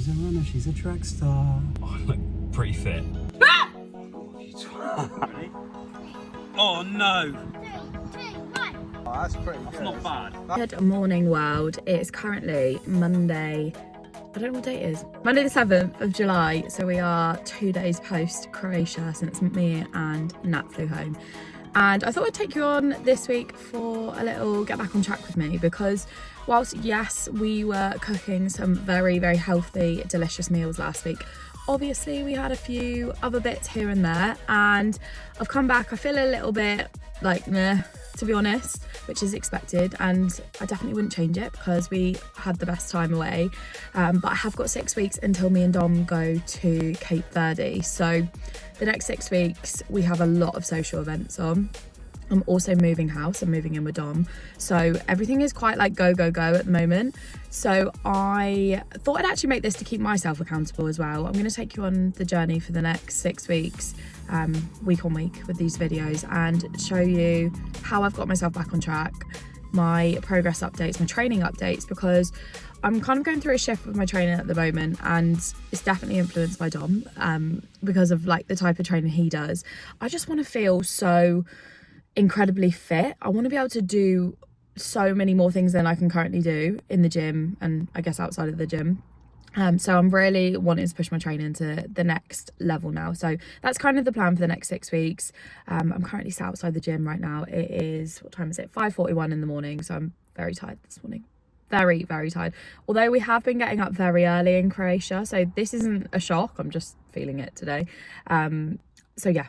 She's a runner, she's a track star. Oh, I look pretty fit. Oh no! 3, 2, 1. Oh, that's pretty good. That's not bad. Good morning, world. It's currently Monday. I don't know what date it is. Monday the 7th of July. So we are 2 days post Croatia since me and Nat flew home. And I thought I'd take you on this week for a little get back on track with me, because whilst yes, we were cooking some very, very healthy, delicious meals last week, obviously we had a few other bits here and there, and I've come back, I feel a little bit like meh, to be honest, which is expected, and I definitely wouldn't change it because we had the best time away. But I have got 6 weeks until me and Dom go to Cape Verde, so the next 6 weeks we have a lot of social events on. I'm also moving house, I'm moving in with Dom, so everything is quite like go at the moment. So I thought I'd actually make this to keep myself accountable as well. I'm going to take you on the journey for the next 6 weeks, week on week with these videos, and show you how I've got myself back on track, my progress updates, my training updates, because I'm kind of going through a shift with my training at the moment, and it's definitely influenced by Dom, because of like the type of training he does. I just want to feel so incredibly fit. I want to be able to do so many more things than I can currently do in the gym, and I guess outside of the gym. So I'm really wanting to push my training to the next level now. So that's kind of the plan for the next 6 weeks. I'm currently sat outside the gym right now. It is, what time is it? 5:41 in the morning. So I'm very tired this morning. Very, very tired. Although we have been getting up very early in Croatia. So this isn't a shock. I'm just feeling it today. So yeah,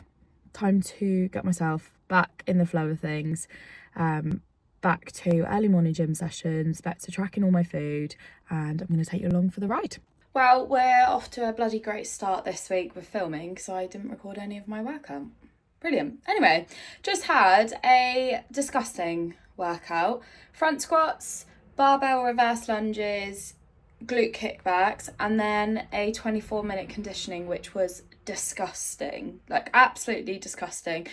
time to get myself back in the flow of things, back to early morning gym sessions, back to tracking all my food, and I'm going to take you along for the ride. Well, we're off to a bloody great start this week with filming, because I didn't record any of my workout. Brilliant. Anyway, just had a disgusting workout. Front squats, barbell reverse lunges, glute kickbacks, and then a 24-minute conditioning, which was disgusting, like absolutely disgusting.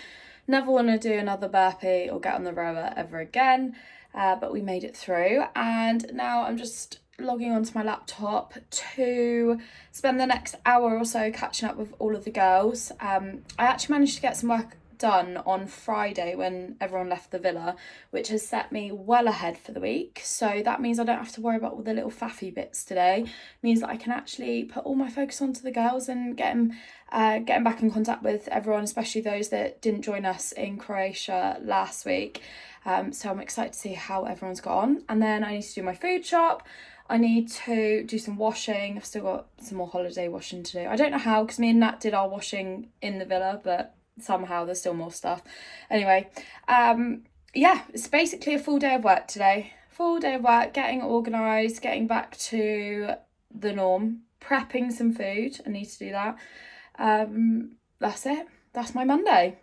Never want to do another burpee or get on the rower ever again, but we made it through, and now I'm just logging onto my laptop to spend the next hour or so catching up with all of the girls. I actually managed to get some work done on Friday when everyone left the villa, which has set me well ahead for the week. So that means I don't have to worry about all the little faffy bits today. It means that I can actually put all my focus onto the girls and getting back in contact with everyone, especially those that didn't join us in Croatia last week. So I'm excited to see how everyone's got on. And then I need to do my food shop. I need to do some washing. I've still got some more holiday washing to do. I don't know how, because me and Nat did our washing in the villa, but somehow there's still more stuff. Anyway, yeah, it's basically a full day of work today. Full day of work, getting organised, getting back to the norm, prepping some food. I need to do that. That's it. That's my Monday.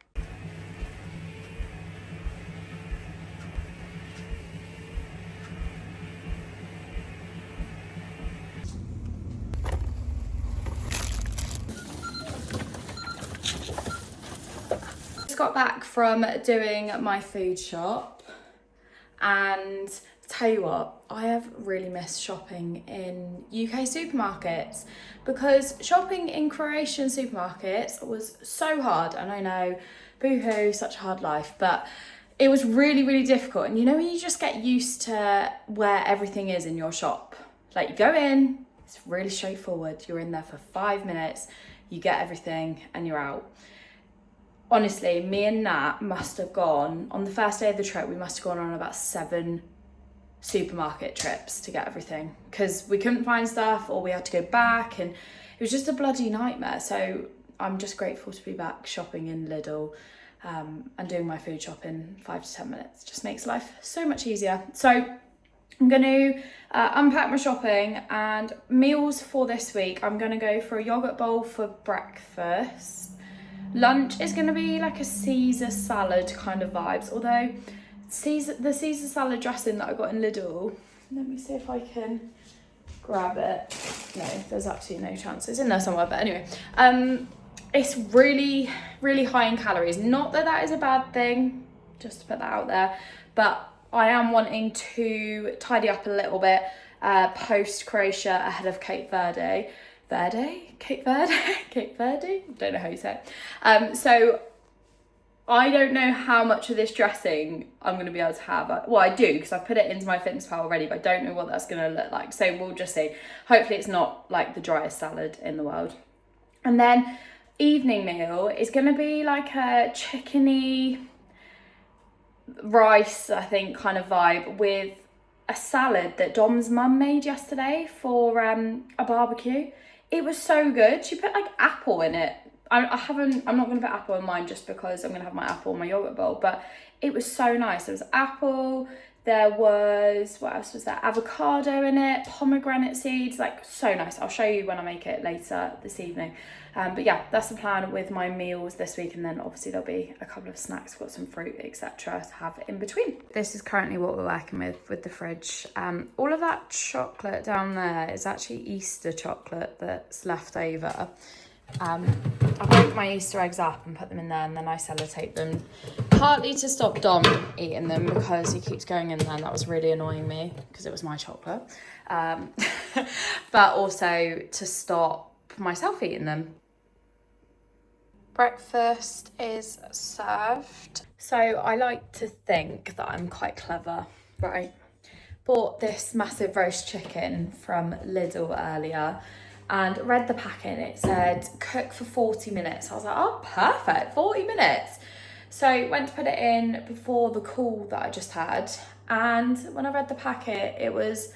Got back from doing my food shop, and tell you what, I have really missed shopping in UK supermarkets, because shopping in Croatian supermarkets was so hard. And I know, boo-hoo, such a hard life, but it was really, really difficult. And you know when you just get used to where everything is in your shop, like you go in, it's really straightforward, you're in there for 5 minutes, you get everything and you're out. Honestly, me and Nat must have gone, on the first day of the trip, we must have gone on about 7 supermarket trips to get everything, because we couldn't find stuff or we had to go back, and it was just a bloody nightmare. So I'm just grateful to be back shopping in Lidl, and doing my food shop in 5 to 10 minutes. Just makes life so much easier. So I'm going to unpack my shopping, and meals for this week, I'm going to go for a yogurt bowl for breakfast. Lunch is going to be like a Caesar salad kind of vibes, although the Caesar salad dressing that I got in Lidl, let me see if I can grab it. No, there's absolutely no chance. It's in there somewhere, but anyway. It's really, really high in calories. Not that that is a bad thing, just to put that out there, but I am wanting to tidy up a little bit post Croatia ahead of Cape Verde. Cape Verde? Don't know how you say it. So I don't know how much of this dressing I'm going to be able to have. Well, I do, because I've put it into my fitness pal already, but I don't know what that's going to look like. So we'll just see. Hopefully it's not like the driest salad in the world. And then evening meal is going to be like a chickeny rice, I think, kind of vibe, with a salad that Dom's mum made yesterday for a barbecue. It was so good. She put like apple in it. I'm not going to put apple in mine just because I'm going to have my apple in my yogurt bowl, but it was so nice. There was apple, there was, what else was there? Avocado in it, pomegranate seeds, like so nice. I'll show you when I make it later this evening. But yeah, that's the plan with my meals this week, and then obviously there'll be a couple of snacks, got some fruit, etc. to have in between. This is currently what we're working with the fridge. All of that chocolate down there is actually Easter chocolate that's left over. I break my Easter eggs up and put them in there, and then I sellotape them, partly to stop Dom eating them because he keeps going in there, and that was really annoying me because it was my chocolate, but also to stop myself eating them. Breakfast is served. So I like to think that I'm quite clever, right? Bought this massive roast chicken from Lidl earlier and read the packet. It said cook for 40 minutes. I was like, oh, perfect, 40 minutes. So went to put it in before the call that I just had. And when I read the packet, it was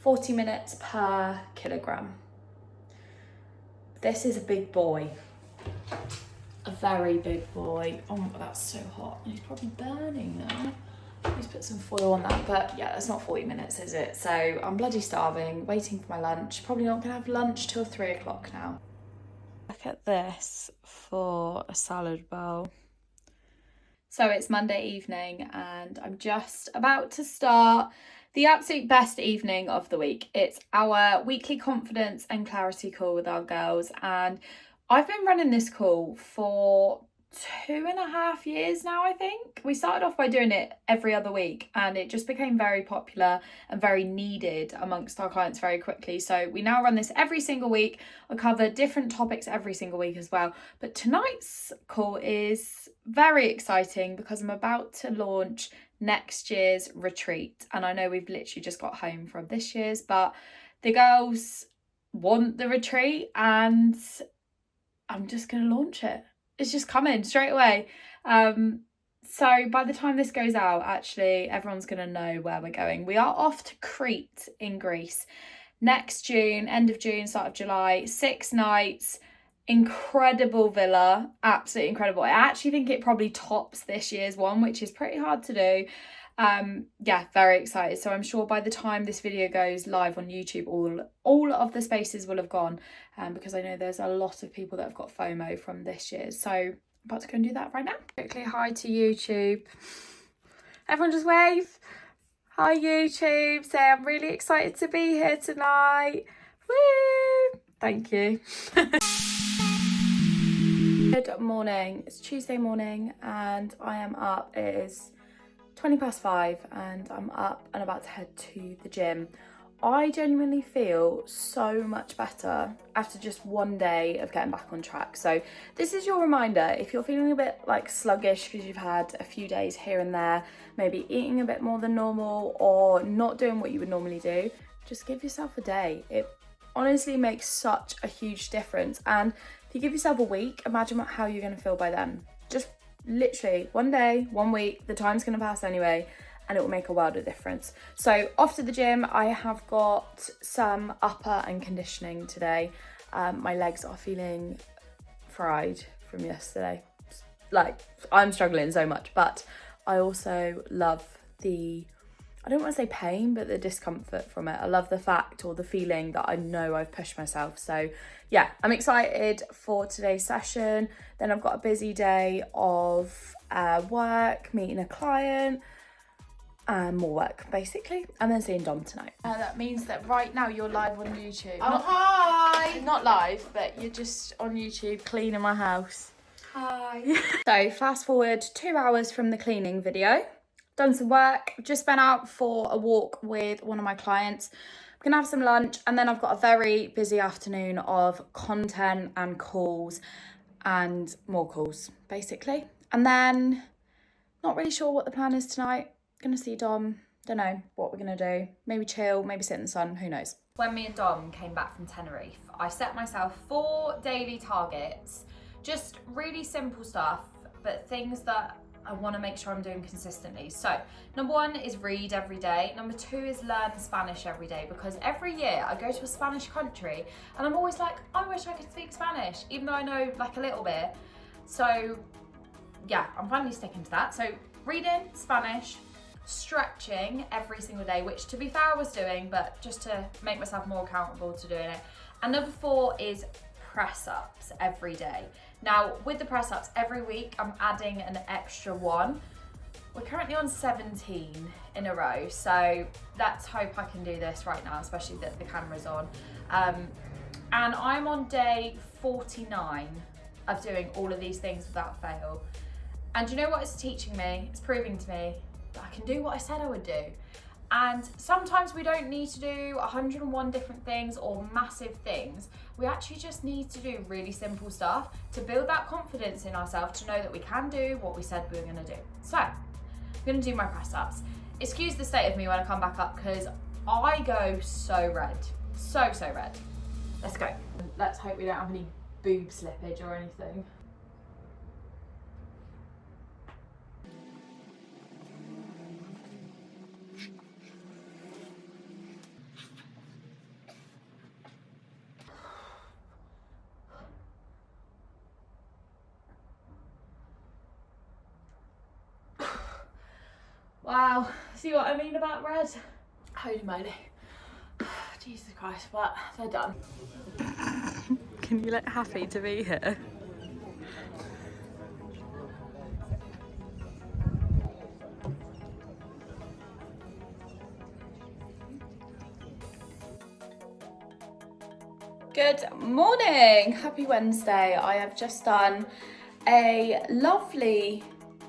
40 minutes per kilogram. This is a big boy. A very big boy. Oh, that's so hot. He's probably burning now. Please put some foil on that. But yeah, that's not 40 minutes, is it? So I'm bloody starving, waiting for my lunch. Probably not gonna have lunch till 3 o'clock now. Look at this for a salad bowl. So it's Monday evening and I'm just about to start the absolute best evening of the week. It's our weekly confidence and clarity call with our girls, and I've been running this call for 2.5 years now, I think. We started off by doing it every other week, and it just became very popular and very needed amongst our clients very quickly. So we now run this every single week. I cover different topics every single week as well. But tonight's call is very exciting because I'm about to launch next year's retreat. And I know we've literally just got home from this year's, but the girls want the retreat and I'm just going to launch it. It's just coming straight away. So by the time this goes out, actually, everyone's going to know where we're going. We are off to Crete in Greece next June, end of June, start of July, 6 nights, incredible villa, absolutely incredible. I actually think it probably tops this year's one, which is pretty hard to do. Yeah, very excited. So I'm sure by the time this video goes live on YouTube, all of the spaces will have gone, because I know there's a lot of people that have got FOMO from this year. So I'm about to go and do that right now. Quickly hi to YouTube. Everyone just wave. Hi YouTube. Say I'm really excited to be here tonight. Woo! Thank you. Good morning. It's Tuesday morning and I am up. It is 5:20 and I'm up and about to head to the gym. I genuinely feel so much better after just one day of getting back on track. So this is your reminder, if you're feeling a bit like sluggish because you've had a few days here and there, maybe eating a bit more than normal or not doing what you would normally do, just give yourself a day. It honestly makes such a huge difference. And if you give yourself a week, imagine how you're going to feel by then. Just literally one day, 1 week, the time's going to pass anyway, and it will make a world of difference. So off to the gym. I have got some upper and conditioning today. My legs are feeling fried from yesterday. Like, I'm struggling so much, but I also love the, I don't want to say pain, but the discomfort from it. I love the fact or the feeling that I know I've pushed myself. So yeah, I'm excited for today's session. Then I've got a busy day of work, meeting a client, and more work basically, and then seeing Dom tonight. That means that right now you're live on YouTube. Oh, hi! Not live, but you're just on YouTube cleaning my house. Hi. So fast forward 2 hours from the cleaning video. Done some work, just been out for a walk with one of my clients. We're gonna have some lunch, and then I've got a very busy afternoon of content and calls and more calls, basically. And then not really sure what the plan is tonight. Gonna see Dom. Don't know what we're gonna do. Maybe chill, maybe sit in the sun, who knows. When me and Dom came back from Tenerife, I set myself 4 daily targets, just really simple stuff, but things that I want to make sure I'm doing consistently. So number 1 is read every day. Number 2 is learn Spanish every day, because every year I go to a Spanish country and I'm always like, I wish I could speak Spanish, even though I know like a little bit. So yeah, I'm finally sticking to that. So reading Spanish, stretching every single day, which to be fair I was doing, but just to make myself more accountable to doing it. And number 4 is press ups every day. Now with the press ups, every week I'm adding an extra one. We're currently on 17 in a row, so let's hope I can do this right now, especially that the camera's on. And I'm on day 49 of doing all of these things without fail. And you know what it's teaching me? It's proving to me that I can do what I said I would do. And sometimes we don't need to do 101 different things or massive things. We actually just need to do really simple stuff to build that confidence in ourselves, to know that we can do what we said we were gonna do. So, I'm gonna do my press ups. Excuse the state of me when I come back up, because I go so red. So red. Let's go. Let's hope we don't have any boob slippage or anything. Wow, see what I mean about red? Holy moly. Jesus Christ, but they're done. Can you look happy to be here? Good morning, happy Wednesday. I have just done a lovely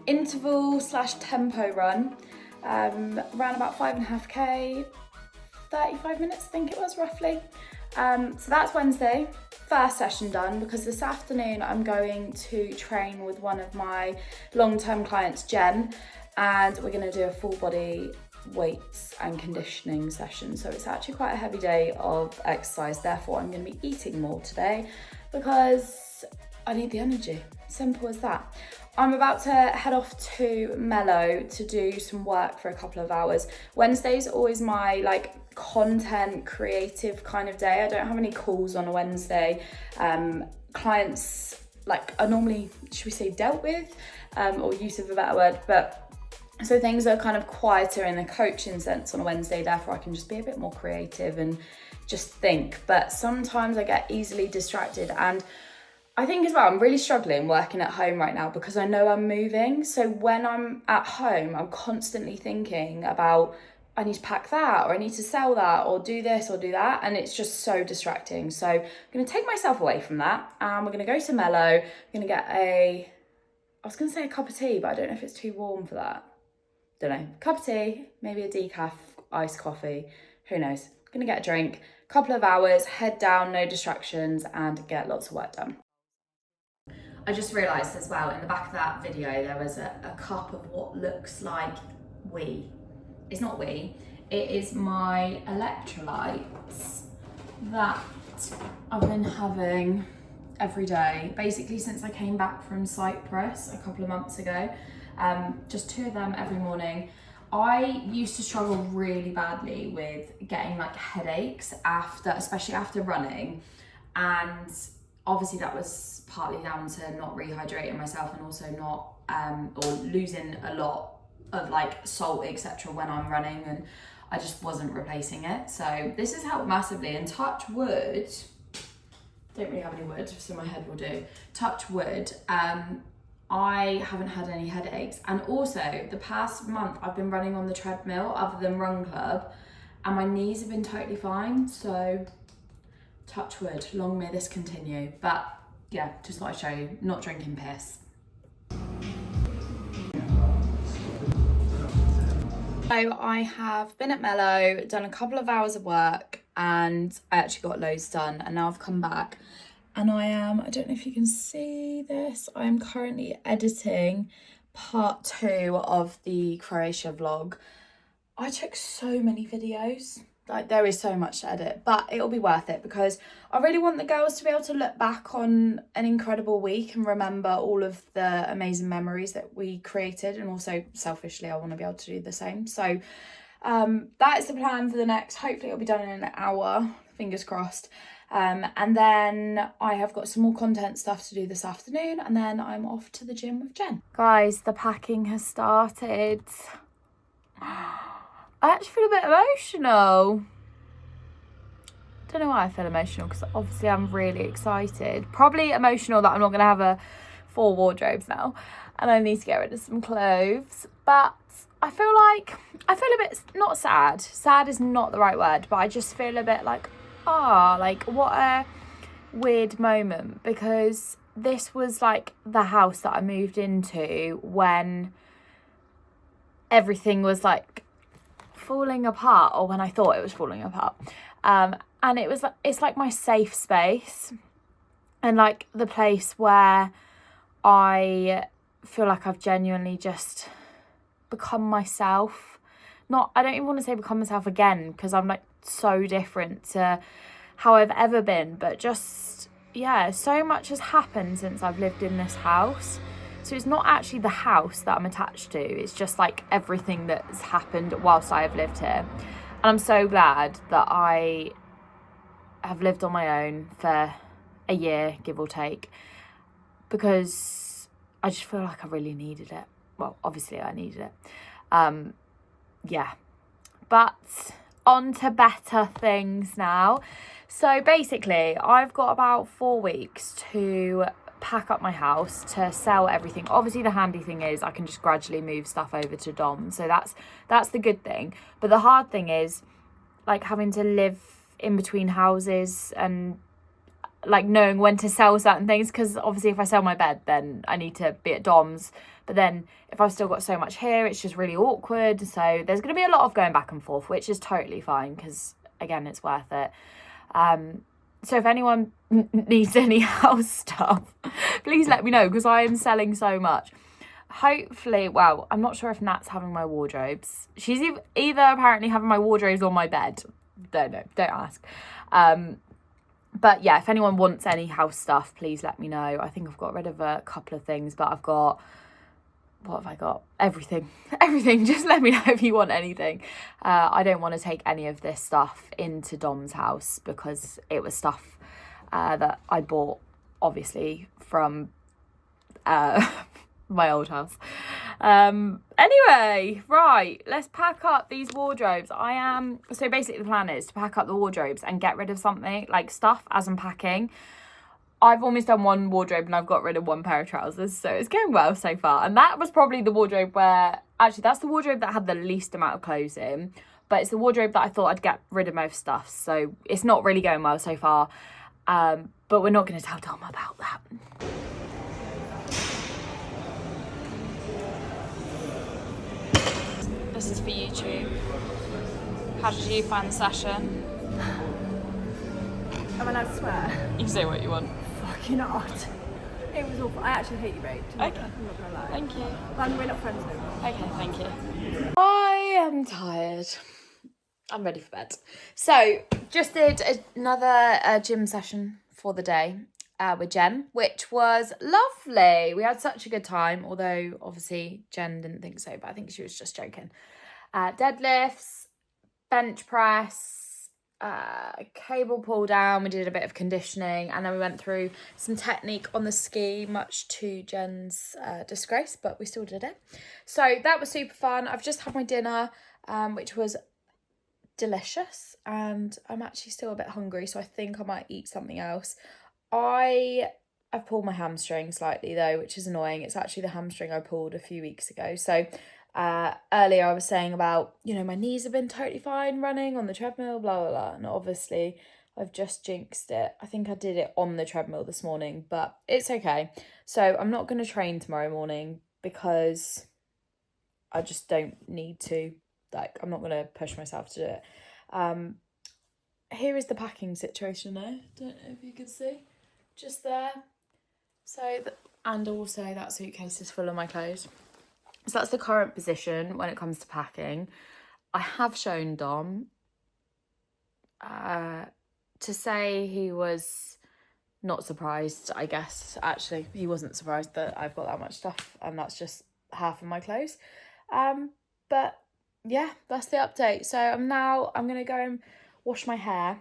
interval / tempo run, ran about 5.5k, 35 minutes I think it was roughly. So that's Wednesday, first session done, because this afternoon I'm going to train with one of my long-term clients, Jen, and we're going to do a full body weights and conditioning session. So it's actually quite a heavy day of exercise, therefore I'm going to be eating more today because I need the energy. Simple as that. I'm about to head off to Mellow to do some work for a couple of hours. Wednesday's always my like content creative kind of day. I don't have any calls on a Wednesday. Clients like are normally, should we say, dealt with, or use of a better word, but so things are kind of quieter in a coaching sense on a Wednesday, therefore I can just be a bit more creative and just think. But sometimes I get easily distracted, and I think as well, I'm really struggling working at home right now because I know I'm moving. So when I'm at home, I'm constantly thinking about, I need to pack that, or I need to sell that, or do this or do that. And it's just so distracting. So I'm going to take myself away from that. And we're going to go to Mellow. I'm going to get I was going to say a cup of tea, but I don't know if it's too warm for that. Don't know. Cup of tea, maybe a decaf iced coffee. Who knows? I'm going to get a drink, couple of hours, head down, no distractions, and get lots of work done. I just realised as well, in the back of that video, there was a cup of what looks like wee. It's not wee, it is my electrolytes that I've been having every day, basically since I came back from Cyprus a couple of months ago. Just 2 of them every morning. I used to struggle really badly with getting like headaches especially after running, and obviously that was partly down to not rehydrating myself and also not or losing a lot of like salt etc when I'm running, and I just wasn't replacing it. So this has helped massively, and touch wood, don't really have any wood so my head will do, touch wood, I haven't had any headaches. And also the past month I've been running on the treadmill other than Run Club, and my knees have been totally fine. So touch wood, long may this continue. But yeah, just thought I'd show you, not drinking piss. So I have been at Mellow, done a couple of hours of work, and I actually got loads done, and now I've come back and I don't know if you can see this, I am currently editing part 2 of the Croatia vlog. I took so many videos, like there is so much to edit, but it'll be worth it because I really want the girls to be able to look back on an incredible week and remember all of the amazing memories that we created, and also selfishly I want to be able to do the same. So that is the plan for the next, hopefully it'll be done in an hour, fingers crossed. And then I have got some more content stuff to do this afternoon, and then I'm off to the gym with Jen. Guys, the packing has started. I actually feel a bit emotional. Don't know why I feel emotional, because obviously I'm really excited. Probably emotional that I'm not going to have 4 wardrobes now, and I need to get rid of some clothes. But I feel a bit, not sad. Sad is not the right word, but I just feel a bit like, like what a weird moment, because this was like the house that I moved into when everything was like falling apart, or when I thought it was falling apart. And it's like my safe space, and like the place where I feel like I've genuinely just become myself. I don't even want to say become myself again, because I'm like so different to how I've ever been, but just, yeah, so much has happened since I've lived in this house. So it's not actually the house that I'm attached to, it's just like everything that's happened whilst I have lived here. And I'm so glad that I have lived on my own for a year, give or take, because I just feel like I really needed it. Well, obviously I needed it. Yeah, but on to better things now. So basically I've got about 4 weeks to pack up my house, to sell everything. Obviously the handy thing is I can just gradually move stuff over to Dom, so that's the good thing. But the hard thing is like having to live in between houses, and like knowing when to sell certain things, because obviously if I sell my bed then I need to be at Dom's, but then if I've still got so much here it's just really awkward. So there's going to be a lot of going back and forth, which is totally fine, because again it's worth it. So if anyone needs any house stuff, please let me know, because I am selling so much. Hopefully, well, I'm not sure if Nat's having my wardrobes. She's either apparently having my wardrobes or my bed. Don't know, don't ask. But yeah, if anyone wants any house stuff, please let me know. I think I've got rid of a couple of things, but I've got, what have I got? Everything. Just let me know if you want anything. I don't want to take any of this stuff into Dom's house, because it was stuff that I bought obviously from my old house. Anyway, right, let's pack up these wardrobes. So basically the plan is to pack up the wardrobes and get rid of something, like stuff as I'm packing. I've almost done 1 wardrobe and I've got rid of 1 pair of trousers, so it's going well so far. And that was probably the wardrobe that's the wardrobe that had the least amount of clothes in, but it's the wardrobe that I thought I'd get rid of most stuff, so it's not really going well so far. But we're not going to tell Dom about that. This is for YouTube. How did you find the session? Am I allowed to swear? You can say what you want. Fucking hard. It was awful. I actually hate you, babe. Okay. I'm not gonna lie. Thank you. We're not friends anymore. Okay, thank you. I am tired. I'm ready for bed. So, just did another gym session for the day with Jen, which was lovely. We had such a good time, although obviously Jen didn't think so, but I think she was just joking. Deadlifts, bench press, cable pull down, we did a bit of conditioning, and then we went through some technique on the ski, much to Jen's disgrace, but we still did it. So that was super fun. I've just had my dinner, which was delicious, and I'm actually still a bit hungry, so I think I might eat something else. I've pulled my hamstring slightly though, which is annoying. It's actually the hamstring I pulled a few weeks ago. So earlier I was saying about, my knees have been totally fine running on the treadmill, blah, blah, blah. And obviously I've just jinxed it. I think I did it on the treadmill this morning, but it's okay. So I'm not going to train tomorrow morning because I just don't need to. I'm not going to push myself to do it. here is the packing situation now. Don't know if you can see. Just there. So, and also that suitcase is full of my clothes. So that's the current position when it comes to packing. I have shown Dom. To say he was not surprised, I guess. Actually, he wasn't surprised that I've got that much stuff, and that's just half of my clothes. But yeah, that's the update. So I'm gonna go and wash my hair.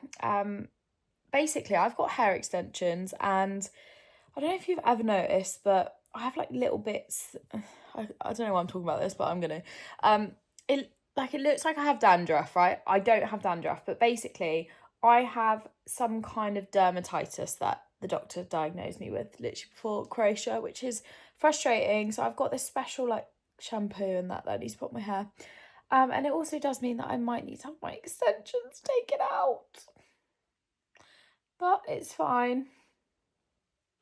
Basically, I've got hair extensions, and I don't know if you've ever noticed, but I have like little bits. I don't know why I'm talking about this, but I'm gonna. It looks like I have dandruff, right? I don't have dandruff, but basically I have some kind of dermatitis that the doctor diagnosed me with literally before Croatia, which is frustrating. So I've got this special like shampoo and that I need to put on my hair. And it also does mean that I might need to have my extensions taken out. But it's fine.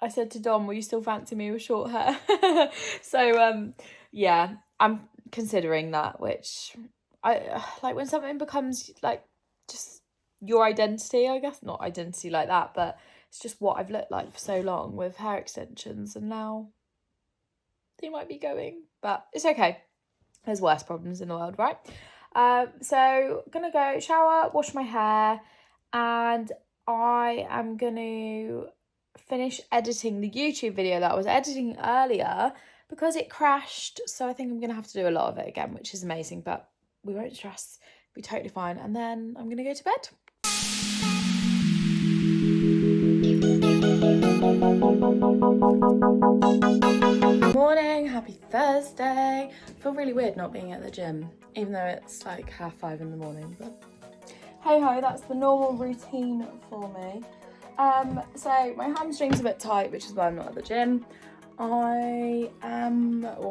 I said to Dom, will you still fancy me with short hair? So, yeah, I'm considering that, which I like when something becomes like just your identity, I guess. Not identity like that, but it's just what I've looked like for so long with hair extensions, and now they might be going, but it's okay. There's worse problems in the world, right? So gonna go shower, wash my hair, and I am gonna finish editing the YouTube video that I was editing earlier because it crashed. So I think I'm gonna have to do a lot of it again, which is amazing, but we won't stress, be totally fine. And then I'm gonna go to bed. Morning, happy Thursday. I feel really weird not being at the gym, even though it's like 5:30 in the morning, but hey ho, that's the normal routine for me. So my hamstring's a bit tight, which is why I'm not at the gym. I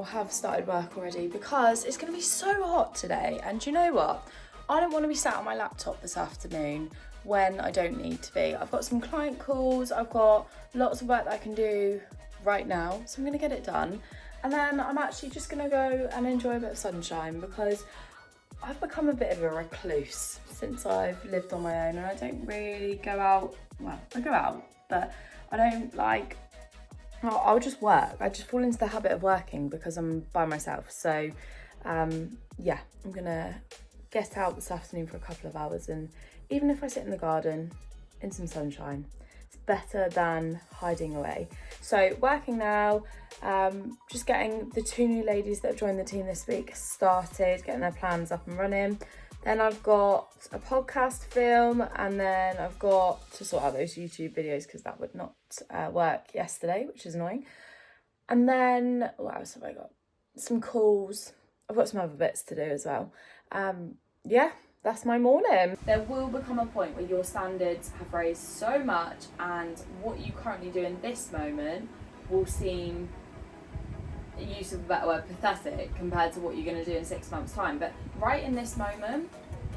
have started work already because it's going to be so hot today, and do you know what? I don't want to be sat on my laptop this afternoon when I don't need to be. I've got some client calls, I've got lots of work that I can do right now, so I'm going to get it done, and then I'm actually just going to go and enjoy a bit of sunshine because I've become a bit of a recluse since I've lived on my own, and I don't really go out. Well, I go out, but I don't like, I'll just work. I just fall into the habit of working because I'm by myself. So yeah, I'm gonna get out this afternoon for a couple of hours, and even if I sit in the garden in some sunshine, it's better than hiding away. So working now, just getting the 2 new ladies that have joined the team this week started, getting their plans up and running. Then I've got a podcast film, and then I've got to sort out those YouTube videos because that would not work yesterday, which is annoying. And then what else have I got? Some calls. I've got some other bits to do as well. Yeah, that's my morning. There will become a point where your standards have raised so much, and what you currently do in this moment will seem, use of a better word, pathetic compared to what you're going to do in 6 months' time. But right in this moment,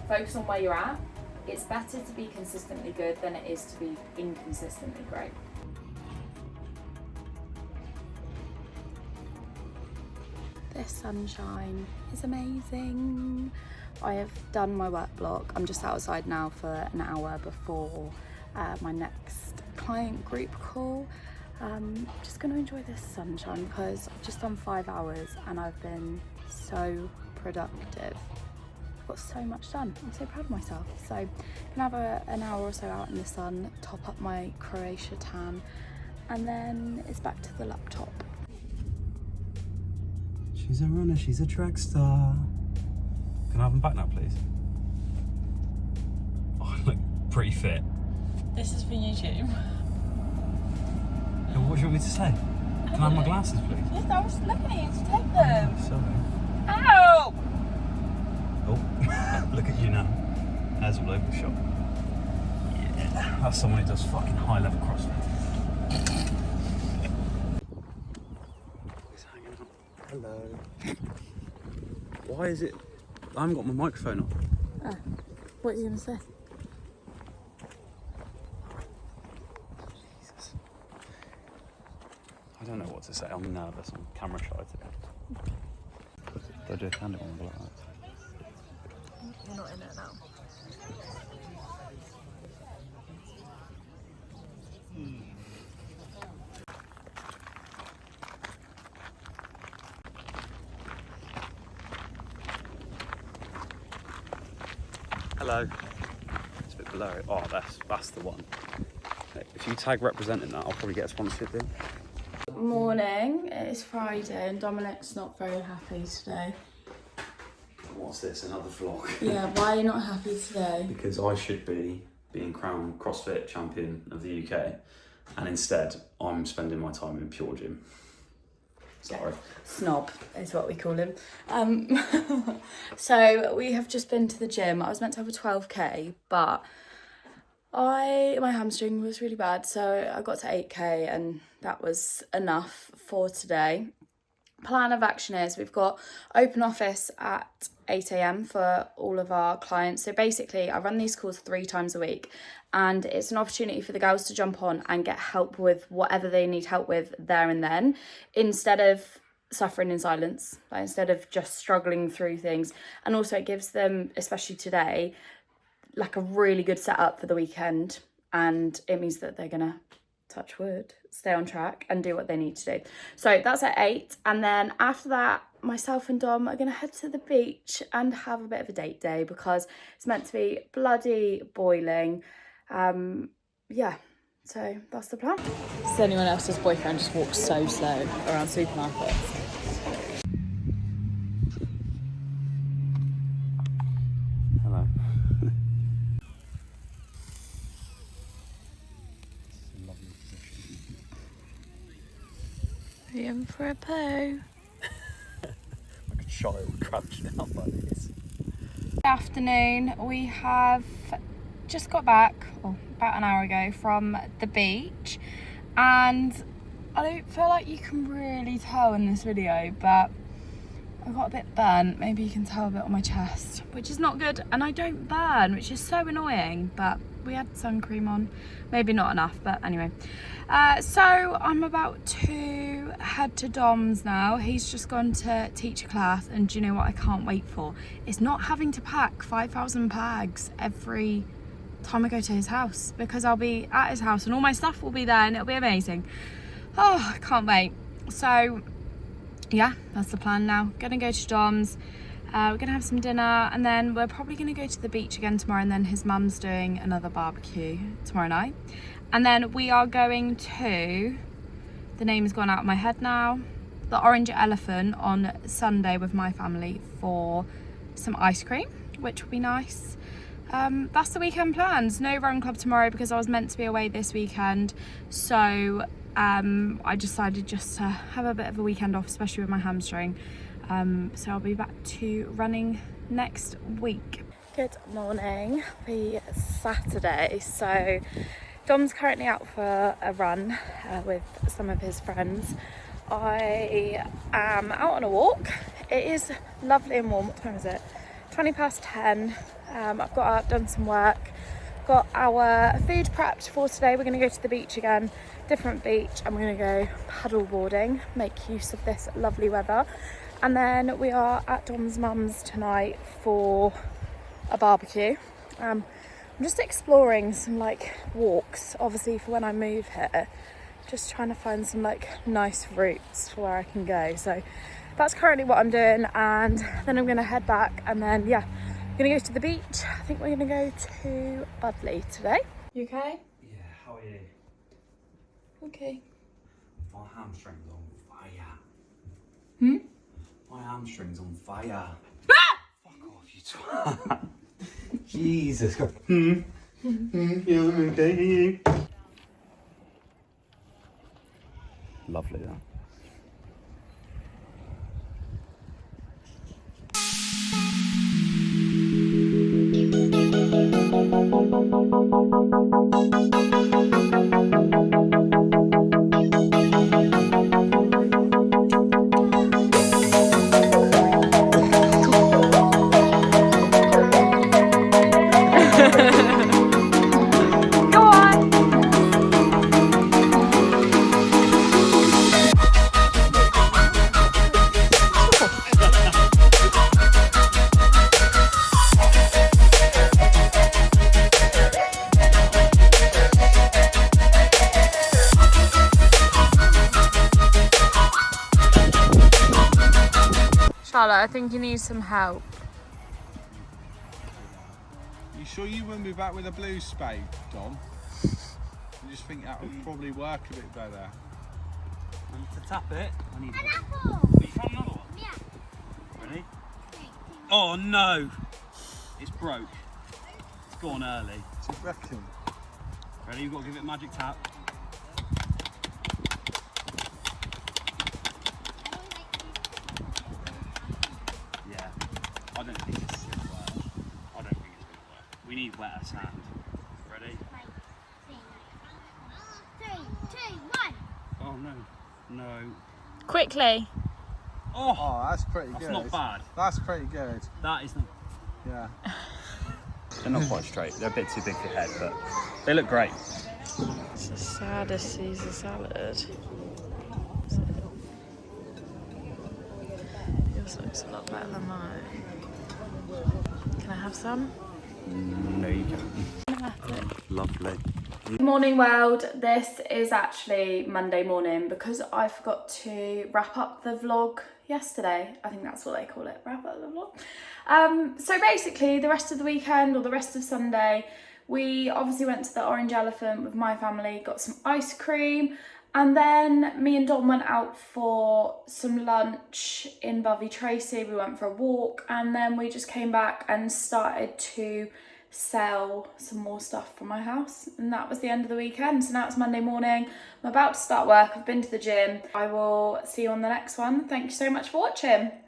focus on where you're at. It's better to be consistently good than it is to be inconsistently great. This sunshine is amazing. I have done my work block. I'm just outside now for an hour before my next client group call. Just going to enjoy this sunshine because I've just done 5 hours and I've been so productive. I've got so much done. I'm so proud of myself. So I'm gonna have an hour or so out in the sun, top up my Croatia tan, and then it's back to the laptop. She's a runner, she's a track star. Can I have them back now, please? Oh, I look pretty fit. This is for YouTube. What do you want me to say? Can I have my glasses, please? Yes, I was looking at you to take them. Sorry. Ow! Oh, look at you now. There's all over the shop. Yeah, that's someone who does fucking high-level CrossFit. He's hanging out. Hello. Why is it? I haven't got my microphone on. What are you going to say? Jesus. I don't know what to say. I'm nervous. I'm camera shy today. Do I do a candle one like that? You're not in it now. Hello. It's a bit blurry. Oh, that's the one. If you tag representing that, I'll probably get a sponsorship deal. Morning, it's Friday and Dominic's not very happy today. What's this, another vlog? Yeah, why are you not happy today? Because I should be being crowned CrossFit champion of the UK, and instead I'm spending my time in Pure Gym. Sorry. Snob is what we call him. So we have just been to the gym. I was meant to have a 12k, but my hamstring was really bad, so I got to 8k and that was enough for today. Plan of action is we've got open office at 8 a.m. for all of our clients. So basically I run these calls 3 times a week, and it's an opportunity for the girls to jump on and get help with whatever they need help with there and then, instead of suffering in silence, like instead of just struggling through things. And also it gives them, especially today, like a really good setup for the weekend, and it means that they're gonna, touch wood, stay on track and do what they need to do. So that's at 8, and then after that myself and Dom are gonna head to the beach and have a bit of a date day because it's meant to be bloody boiling. Yeah, so that's the plan. So anyone else's boyfriend just walks so slow around supermarkets. Hello. Are you in for a poo? Like a child crouched down by this. Good afternoon. We have just got back, about an hour ago, from the beach, and I don't feel like you can really tell in this video, but I got a bit burnt. Maybe you can tell a bit on my chest, which is not good, and I don't burn, which is so annoying, but we had sun cream on. Maybe not enough, but anyway. So I'm about to head to Dom's now. He's just gone to teach a class, and do you know what I can't wait for? It's not having to pack 5,000 bags every time I go to his house, because I'll be at his house and all my stuff will be there and it'll be amazing. Oh, I can't wait. So yeah, that's the plan now. Gonna go to Dom's. We're gonna have some dinner, and then we're probably gonna go to the beach again tomorrow, and then his mum's doing another barbecue tomorrow night. And then we are going to, the name has gone out of my head now, the Orange Elephant on Sunday with my family for some ice cream, which will be nice. That's the weekend plans. No run club tomorrow because I was meant to be away this weekend, so I decided just to have a bit of a weekend off, especially with my hamstring. So I'll be back to running next week. Good morning. Happy Saturday. So Dom's currently out for a run with some of his friends. I am out on a walk. It is lovely and warm. What time is it? 20 past 10. I've got up, done some work, got our food prepped for today. We're going to go to the beach again, different beach, and we're going to go paddle boarding, make use of this lovely weather. And then we are at Dom's mum's tonight for a barbecue. I'm just exploring some like walks, obviously for when I move here, just trying to find some like nice routes for where I can go. So that's currently what I'm doing, and then I'm going to head back, and then yeah, I'm going to go to the beach. I think we're going to go to Budley today. You okay? Yeah, how are you? Okay. My hamstring's on fire. Hmm? My hamstring's on fire. Fuck off, you twat. Jesus. You're okay. Lovely, that. Charlotte, I think you need some help. sure you wouldn't be back with a blue spade, Dom? I just think that would probably work a bit better. And to tap it, I need An a... apple. You found another one? Yeah. Ready? Oh no! It's broke. It's gone early. Do you reckon? Ready? You've got to give it a magic tap. Yeah. I don't think it's going to work. I don't think it's going to work. We need wetter sand. Ready? 3, 2, 1. Oh no. No. Quickly. Oh! Oh, that's pretty That's good. not bad. That's pretty good. That is not... Yeah. They're not quite straight. They're a bit too big for your head, but they look great. It's the saddest Caesar salad. Yours looks a lot better than mine. Can I have some? No, you can't. Lovely. Good morning, world. This is actually Monday morning because I forgot to wrap up the vlog yesterday. I think that's what they call it, wrap up the vlog. So basically the rest of the weekend, or the rest of Sunday, we obviously went to the Orange Elephant with my family, got some ice cream, and then me and Dom went out for some lunch in Bovey Tracy. We went for a walk, and then we just came back and started to sell some more stuff from my house, and that was the end of the weekend. So now it's Monday morning. I'm about to start work. I've been to the gym. I will see you on the next one. Thank you so much for watching.